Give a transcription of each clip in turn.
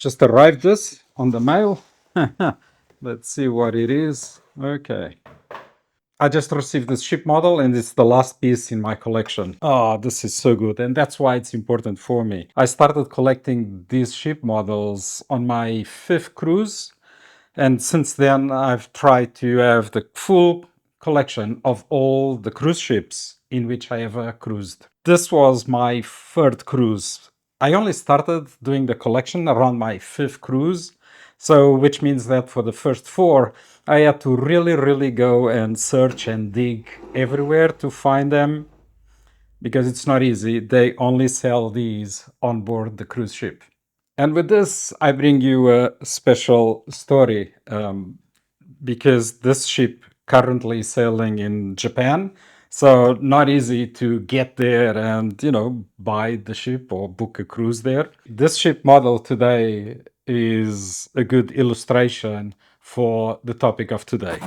Just arrived this on the mail. Let's see what it is. Okay. I just received this ship model and it's the last piece in my collection. Oh, this is so good. And that's why it's important for me. I started collecting these ship models on my fifth cruise. And since then, I've tried to have the full collection of all the cruise ships in which I ever cruised. This was my third cruise. I only started doing the collection around my fifth cruise. So, which means that for the first four, I had to really go and search and dig everywhere to find them because it's not easy. They only sell these on board the cruise ship. And with this, I bring you a special story because this ship currently sailing in Japan. So not easy to get there and buy the ship or book a cruise there. This ship model today is a good illustration for the topic of today.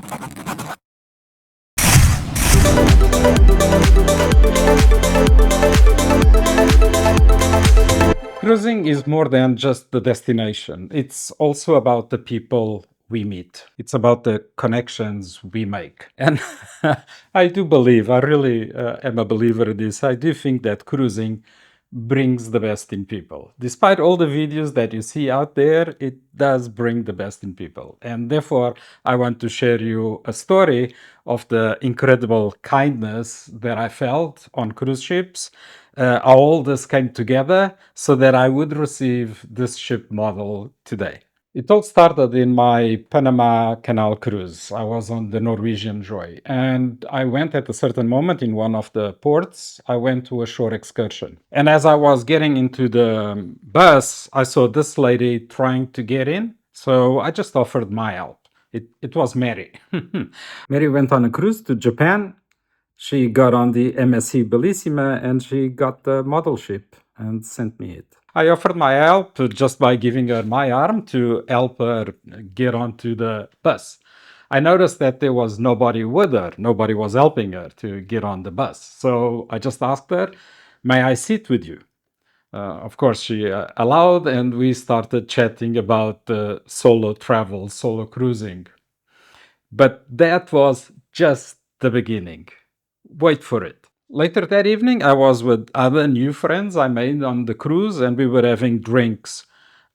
Cruising is more than just the destination. It's also about the people we meet. It's about the connections we make. And I do believe, I really am a believer in this. I do think that cruising brings the best in people. Despite all the videos that you see out there, it does bring the best in people. And therefore, I want to share you a story of the incredible kindness that I felt on cruise ships. How all this came together so that I would receive this ship model today. It all started in my Panama Canal cruise. I was on the Norwegian Joy, and I went at a certain moment in one of the ports. I went to a shore excursion. And as I was getting into the bus, I saw this lady trying to get in. So I just offered my help. It was Mary. Mary went on a cruise to Japan. She got on the MSC Bellissima and she got the model ship and sent me it. I offered my help just by giving her my arm to help her get onto the bus. I noticed that there was nobody with her. Nobody was helping her to get on the bus. So I just asked her, "May I sit with you?" Of course, she allowed, and we started chatting about solo travel, solo cruising. But that was just the beginning. Wait for it. Later that evening, I was with other new friends I made on the cruise, and we were having drinks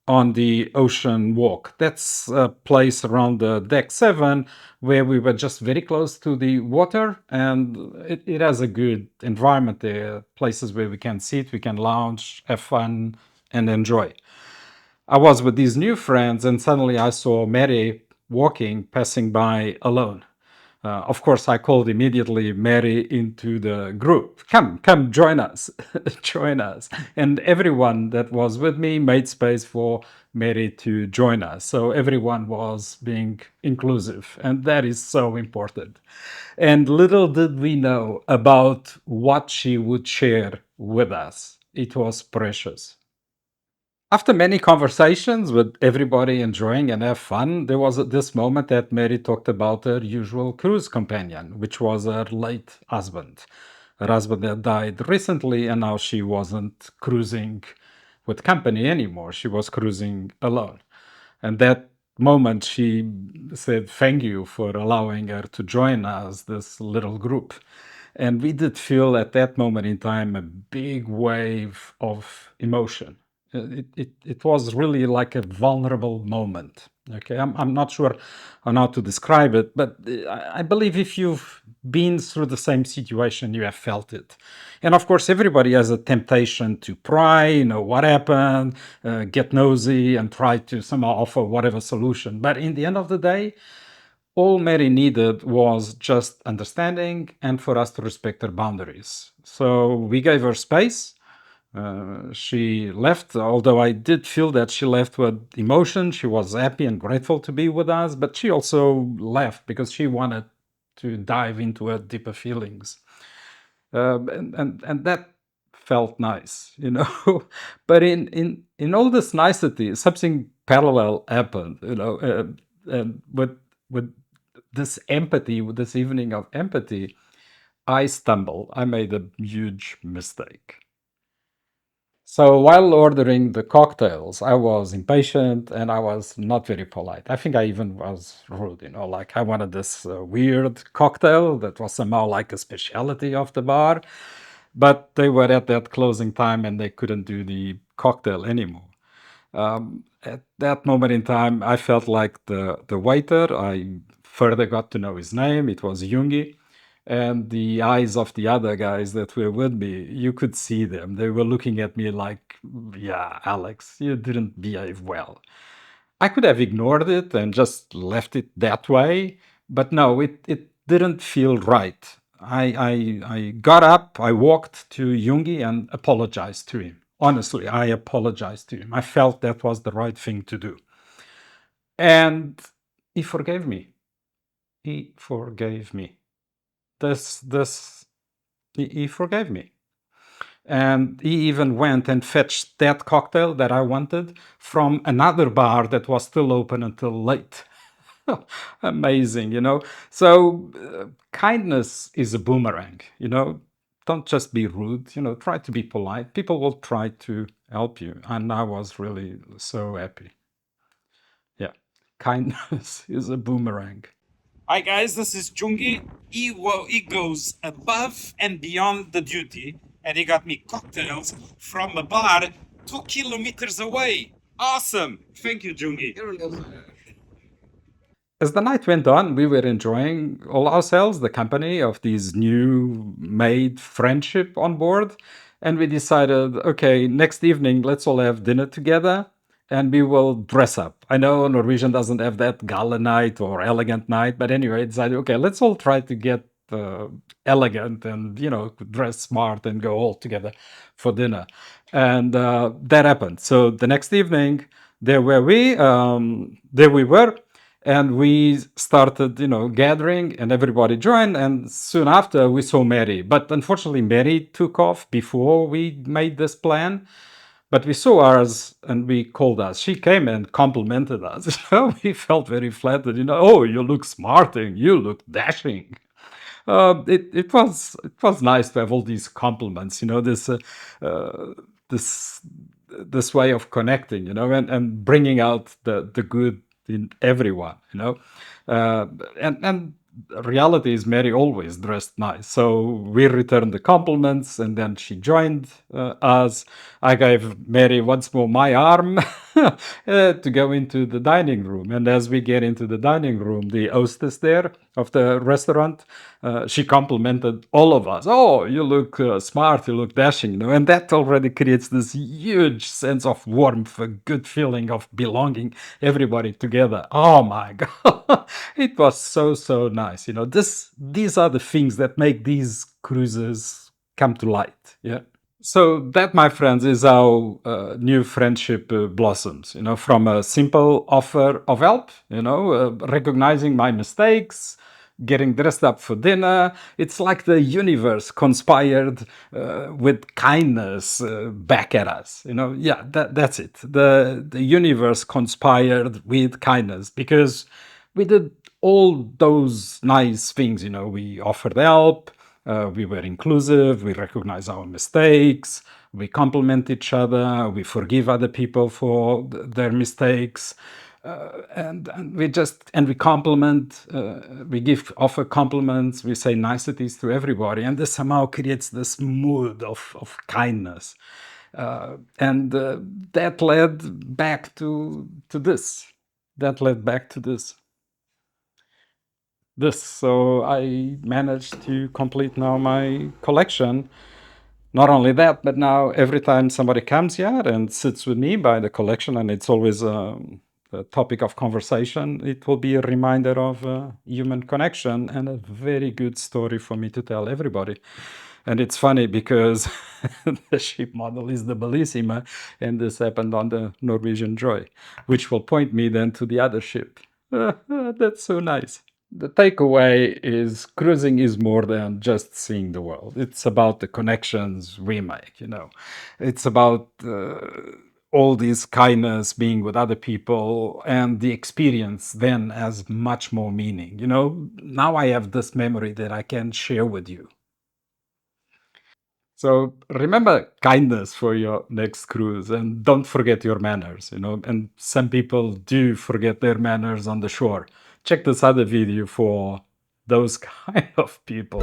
on the ocean walk. That's a place around the deck 7 where we were just very close to the water, and it has a good environment there, places where we can sit, we can lounge, have fun, and enjoy. I was with these new friends, and suddenly I saw Mary walking, passing by alone. Of course, I called immediately Mary into the group. Come, join us, join us. And everyone that was with me made space for Mary to join us. So everyone was being inclusive, and that is so important. And little did we know about what she would share with us. It was precious. After many conversations with everybody enjoying and have fun, there was this moment that Mary talked about her usual cruise companion, which was her late husband. Her husband had died recently, and now she wasn't cruising with company anymore. She was cruising alone. And that moment, she said, "Thank you for allowing her to join us, this little group." And we did feel at that moment in time a big wave of emotion. It was really like a vulnerable moment. Okay, I'm not sure on how to describe it, but I believe if you've been through the same situation, you have felt it. And of course, everybody has a temptation to pry, what happened, get nosy, and try to somehow offer whatever solution. But in the end of the day, all Mary needed was just understanding and for us to respect her boundaries. So we gave her space. She left, although I did feel that she left with emotion. She was happy and grateful to be with us, but she also left because she wanted to dive into her deeper feelings. And that felt nice, But in all this nicety, something parallel happened, and with this empathy, with this evening of empathy, I stumbled. I made a huge mistake. So while ordering the cocktails, I was impatient and I was not very polite. I think I even was rude, like I wanted this weird cocktail that was somehow like a specialty of the bar, but they were at that closing time and they couldn't do the cocktail anymore. At that moment in time, I felt like the waiter. I further got to know his name. It was Jungi. And the eyes of the other guys that were with me, you could see them. They were looking at me like, yeah, Alex, you didn't behave well. I could have ignored it and just left it that way, but no, it didn't feel right. I got up, I walked to Jungi and apologized to him. Honestly, I apologized to him. I felt that was the right thing to do. And he forgave me. He forgave me. This he forgave me. And he even went and fetched that cocktail that I wanted from another bar that was still open until late. Amazing. So, kindness is a boomerang. Don't just be rude, try to be polite. People will try to help you. And I was really so happy. Yeah. Kindness is a boomerang. Hi guys, this is Jungi. He goes above and beyond the duty, and he got me cocktails from a bar 2 kilometers away. Awesome! Thank you, Jungi. As the night went on, we were enjoying all ourselves, the company of this new made friendship on board. And we decided, okay, next evening, let's all have dinner together and we will dress up. I know Norwegian doesn't have that gala night or elegant night, but anyway, I decided, okay, let's all try to get elegant and, dress smart and go all together for dinner. And that happened. So the next evening, there we were, and we started gathering and everybody joined, and soon after we saw Mary, but unfortunately Mary took off before we made this plan. But we saw ours and we called us. She came and complimented us. We felt very flattered. Oh, you look smarting, you look dashing. It was nice to have all these compliments. Uh, this this way of connecting, and bringing out the good in everyone. Uh, and reality is Mary always dressed nice. So we returned the compliments, and then she joined us. I gave Mary once more my arm to go into the dining room. And as we get into the dining room, the hostess there of the restaurant, she complimented all of us. Oh, you look smart, you look dashing, and that already creates this huge sense of warmth, a good feeling of belonging, everybody together. Oh my God, it was so, so nice. These are the things that make these cruises come to light. Yeah. So that, my friends, is how new friendship blossoms. From a simple offer of help. Recognizing my mistakes, getting dressed up for dinner. It's like the universe conspired with kindness back at us. Yeah, that's it. The universe conspired with kindness because we did all those nice things. We offered help, we were inclusive, we recognize our mistakes, we compliment each other, we forgive other people for their mistakes. And we compliment, we offer compliments, we say niceties to everybody, and this somehow creates this mood of kindness. And that led back to this. That led back to this. So I managed to complete now my collection. Not only that, but now every time somebody comes here and sits with me by the collection, and it's always a topic of conversation, it will be a reminder of human connection and a very good story for me to tell everybody. And it's funny because the ship model is the Bellissima, and this happened on the Norwegian Joy, which will point me then to the other ship. That's so nice. The takeaway is cruising is more than just seeing the world. It's about the connections we make. It's about all this kindness, being with other people, and the experience then has much more meaning. Now I have this memory that I can share with you. So remember kindness for your next cruise and don't forget your manners, And some people do forget their manners on the shore. Check this other video for those kind of people.